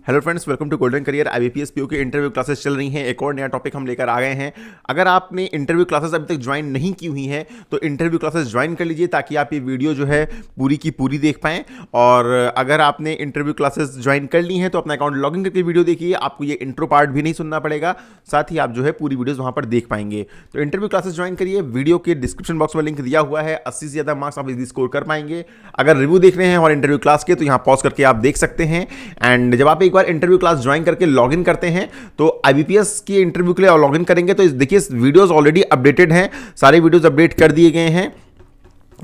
Hello friends, welcome to Golden Career. IBPS PO की interview classes चल रही हैं। एक और नया टॉपिक हम लेकर आ गए हैं। अगर आपने इंटरव्यू क्लासेस अभी तक ज्वाइन नहीं की हुई हैं तो इंटरव्यू क्लासेस ज्वाइन कर लीजिए ताकि आप ये वीडियो जो है पूरी की पूरी देख पाएँ। और अगर आपने इंटरव्यू क्लासेस ज्वाइन कर ली हैं तो अपना अकाउंट लॉगिन करके वीडियो देखिए, आपको ये इंट्रो पार्ट भी नहीं सुनना पड़ेगा, साथ ही आप जो है पूरी वीडियोज़ वहाँ पर देख पाएंगे। तो इंटरव्यू क्लासेस ज्वाइन करिए, वीडियो के डिस्क्रिप्शन बॉक्स में लिंक दिया हुआ है। 80 से ज़्यादा मार्क्स आप इजीली स्कोर कर पाएंगे। अगर रिव्यू देख रहे हैं हमारे इंटरव्यू क्लास के तो यहाँ पॉज करके आप देख सकते हैं। एंड जब आप एक बार इंटरव्यू क्लास ज्वाइन करके लॉगिन करते हैं तो IBPS के इंटरव्यू के लिए लॉगिन करेंगे तो देखिए वीडियोस ऑलरेडी अपडेटेड हैं, सारे वीडियोस अपडेट कर दिए गए हैं।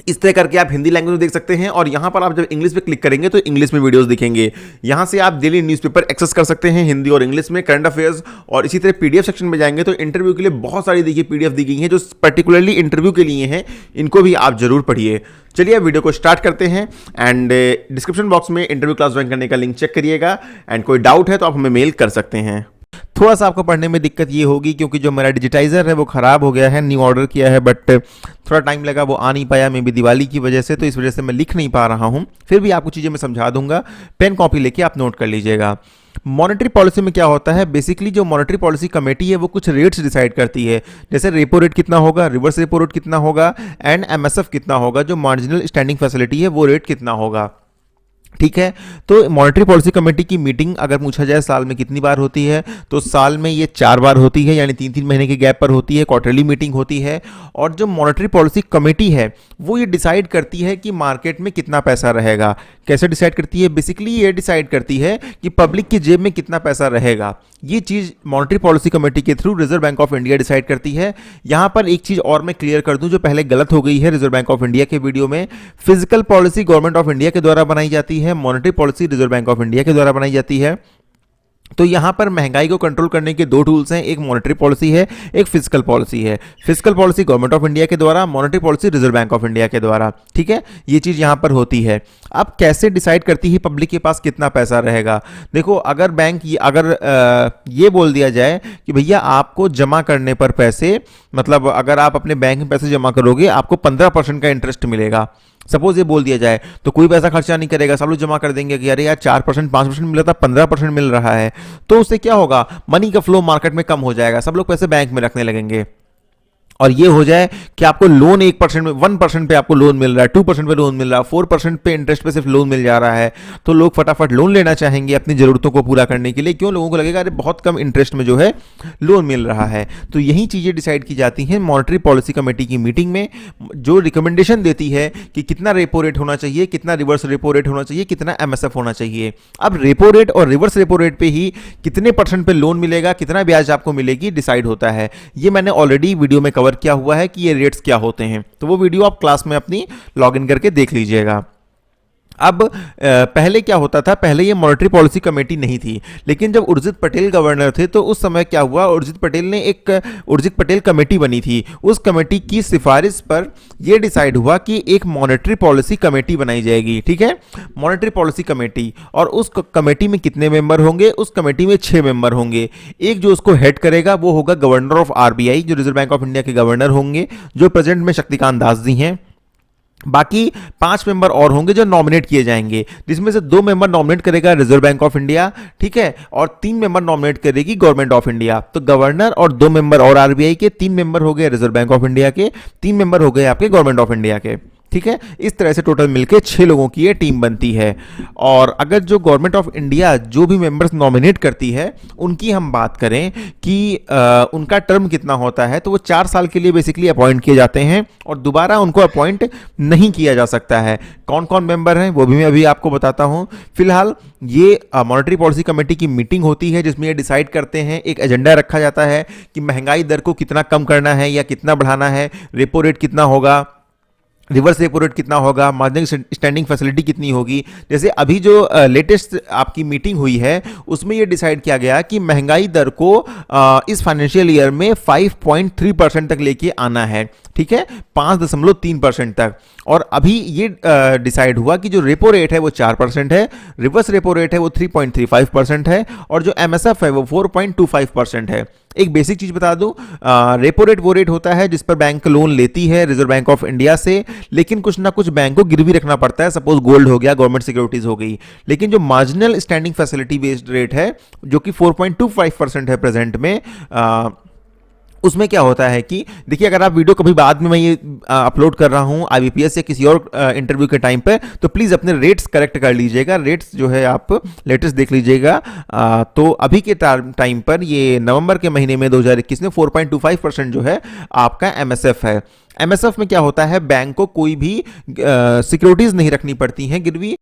इस तरह करके आप हिंदी लैंग्वेज में देख सकते हैं और यहां पर आप जब इंग्लिश पे क्लिक करेंगे तो इंग्लिश में वीडियोस दिखेंगे। यहां से आप डेली न्यूज़पेपर एक्सेस कर सकते हैं हिंदी और इंग्लिश में, करंट अफेयर्स। और इसी तरह PDF सेक्शन में जाएंगे तो इंटरव्यू के लिए बहुत सारी देखिए PDF दी गई हैं जो पर्टिकुलरली इंटरव्यू के लिए हैं, इनको भी आप जरूर पढ़िए। चलिए अब वीडियो को स्टार्ट करते हैं। एंड डिस्क्रिप्शन बॉक्स में इंटरव्यू क्लास ज्वाइन करने का लिंक चेक करिएगा। एंड कोई डाउट है तो आप हमें मेल कर सकते हैं। थोड़ा सा आपको पढ़ने में दिक्कत ये होगी क्योंकि जो मेरा डिजिटाइजर है वो ख़राब हो गया है, न्यू ऑर्डर किया है बट थोड़ा टाइम लगा, वो आ नहीं पाया, मे बी दिवाली की वजह से, तो इस वजह से मैं लिख नहीं पा रहा हूँ। फिर भी आपको चीज़ें मैं समझा दूंगा, पेन कॉपी लेके आप नोट कर लीजिएगा। मॉनेटरी पॉलिसी में क्या होता है, बेसिकली जो मॉनेटरी पॉलिसी कमेटी है वो कुछ रेट्स डिसाइड करती है, जैसे रेपो रेट कितना होगा, रिवर्स रेपो रेट कितना होगा एंड MSF कितना होगा, जो मार्जिनल स्टैंडिंग फैसिलिटी है वो रेट कितना होगा। ठीक है, तो मॉनेटरी पॉलिसी कमेटी की मीटिंग अगर पूछा जाए साल में कितनी बार होती है तो साल में ये 4 बार होती है, यानी 3-3 महीने के गैप पर होती है, क्वार्टरली मीटिंग होती है। और जो मॉनेटरी पॉलिसी कमेटी है वो ये डिसाइड करती है कि मार्केट में कितना पैसा रहेगा। कैसे डिसाइड करती है, बेसिकली ये डिसाइड करती है कि पब्लिक की जेब में कितना पैसा रहेगा। ये चीज़ मॉनेटरी पॉलिसी कमेटी के through reserve bank of India decide करती है। यहाँ पर एक चीज़ और मैं क्लियर कर दूँ जो पहले गलत हो गई है रिजर्व बैंक ऑफ इंडिया के वीडियो में। Physical policy government of India के द्वारा बनाई जाती है, monetary policy reserve bank of India के द्वारा बनाई जाती है। तो यहाँ पर महंगाई को कंट्रोल करने के 2 टूल्स हैं, एक मॉनेटरी पॉलिसी है, एक फिजिकल पॉलिसी है। Physical policy government of India के द्वारा, monetary policy reserve bank of India के द्वारा। ठीक है, ये चीज़ यहाँ पर होती है। अब कैसे डिसाइड करती है पब्लिक के पास कितना पैसा रहेगा। देखो, अगर बैंक ये बोल दिया जाए कि भैया आपको जमा करने पर पैसे, मतलब अगर आप अपने बैंक में पैसे जमा करोगे आपको 15% का इंटरेस्ट मिलेगा, सपोज ये बोल दिया जाए, तो कोई पैसा खर्चा नहीं करेगा, सब लोग जमा कर देंगे कि अरे यार 4% 5% मिला था, 15% मिल रहा है। तो उससे क्या होगा, मनी का फ्लो मार्केट में कम हो जाएगा, सब लोग पैसे बैंक में रखने लगेंगे। और ये हो जाए कि आपको लोन 1% में 1% पे आपको लोन मिल रहा है, 2% पे लोन मिल रहा है, 4% पे इंटरेस्ट पे सिर्फ लोन मिल जा रहा है, तो लोग फटाफट लोन लेना चाहेंगे अपनी ज़रूरतों को पूरा करने के लिए। क्यों, लोगों को लगेगा अरे बहुत कम इंटरेस्ट में जो है लोन मिल रहा है। तो यही चीज़ें डिसाइड की जाती हैं मॉनेटरी पॉलिसी कमेटी की मीटिंग में, जो रिकमेंडेशन देती है कि कितना रेपो रेट होना चाहिए, कितना रिवर्स रेपो रेट होना चाहिए, कितना MSF होना चाहिए। अब रेपो रेट और रिवर्स रेपो रेट पे ही कितने % पे लोन मिलेगा, कितना ब्याज आपको मिलेगी, डिसाइड होता है। ये मैंने ऑलरेडी वीडियो में कवर किया हुआ है कि ये रेट्स क्या होते हैं, तो वो वीडियो आप क्लास में अपनी लॉगिन करके देख लीजिएगा। अब पहले क्या होता था, पहले ये मॉनेटरी पॉलिसी कमेटी नहीं थी, लेकिन जब उर्जित पटेल गवर्नर थे तो उस समय क्या हुआ, उर्जित पटेल कमेटी बनी थी। उस कमेटी की सिफारिश पर यह डिसाइड हुआ कि एक मॉनेटरी पॉलिसी कमेटी बनाई जाएगी। ठीक है, मॉनेटरी पॉलिसी कमेटी, और उस कमेटी में कितने मेंबर होंगे, उस कमेटी में 6 मेंबर होंगे। एक जो उसको हेड करेगा वो होगा गवर्नर ऑफ RBI, जो रिजर्व बैंक ऑफ इंडिया के गवर्नर होंगे, जो प्रेजेंट में शक्तिकांत दास जी हैं। बाकी 5 मेंबर और होंगे जो नॉमिनेट किए जाएंगे, जिसमें से 2 मेंबर नॉमिनेट करेगा रिजर्व बैंक ऑफ इंडिया, ठीक है, और 3 मेंबर नॉमिनेट करेगी गवर्नमेंट ऑफ इंडिया। तो गवर्नर और 2 मेंबर और RBI के, 3 मेंबर हो गए रिजर्व बैंक ऑफ इंडिया के, 3 मेंबर हो गए आपके गवर्नमेंट ऑफ इंडिया के। ठीक है, इस तरह से टोटल मिलके 6 लोगों की ये टीम बनती है। और अगर जो गवर्नमेंट ऑफ इंडिया जो भी मेंबर्स नॉमिनेट करती है उनकी हम बात करें कि उनका टर्म कितना होता है, तो वो 4 साल के लिए बेसिकली अपॉइंट किए जाते हैं और दोबारा उनको अपॉइंट नहीं किया जा सकता है। कौन कौन मेंबर हैं वो भी मैं अभी आपको बताता हूँ। फिलहाल ये मॉनेटरी पॉलिसी कमेटी की मीटिंग होती है जिसमें ये डिसाइड करते हैं, एक एजेंडा रखा जाता है कि महंगाई दर को कितना कम करना है या कितना बढ़ाना है, रेपो रेट कितना होगा, रिवर्स रेपो रेट कितना होगा, मार्जिनल स्टैंडिंग फैसिलिटी कितनी होगी। जैसे अभी जो लेटेस्ट आपकी मीटिंग हुई है उसमें ये डिसाइड किया गया कि महंगाई दर को इस फाइनेंशियल ईयर में 5.3% तक लेके आना है। ठीक है, 5.3% तक। और अभी ये डिसाइड हुआ कि जो रेपो रेट है वो 4% है, रिवर्स रेपो रेट है वो 3.35% है, और जो एमएसएफ है वो 4.25% है। एक बेसिक चीज बता दूं, रेपो रेट वो रेट होता है जिस पर बैंक लोन लेती है रिजर्व बैंक ऑफ इंडिया से, लेकिन कुछ ना कुछ बैंक को गिरवी रखना पड़ता है, सपोज गोल्ड हो गया, गवर्नमेंट सिक्योरिटीज हो गई। लेकिन जो marginal standing facility based rate है जो कि 4.25% है प्रेजेंट में, उसमें क्या होता है कि देखिए, अगर आप वीडियो कभी बाद में मैं ये अपलोड कर रहा हूँ आईबीपीएस या किसी और इंटरव्यू के टाइम पे, तो प्लीज़ अपने रेट्स करेक्ट कर लीजिएगा, रेट्स जो है आप लेटेस्ट देख लीजिएगा। तो अभी के टाइम पर ये नवंबर के महीने में 2021 में 4.25% जो है आपका एमएसएफ है। एमएसएफ में क्या होता है, बैंक को कोई भी सिक्योरिटीज़ नहीं रखनी पड़ती हैं गिरवी।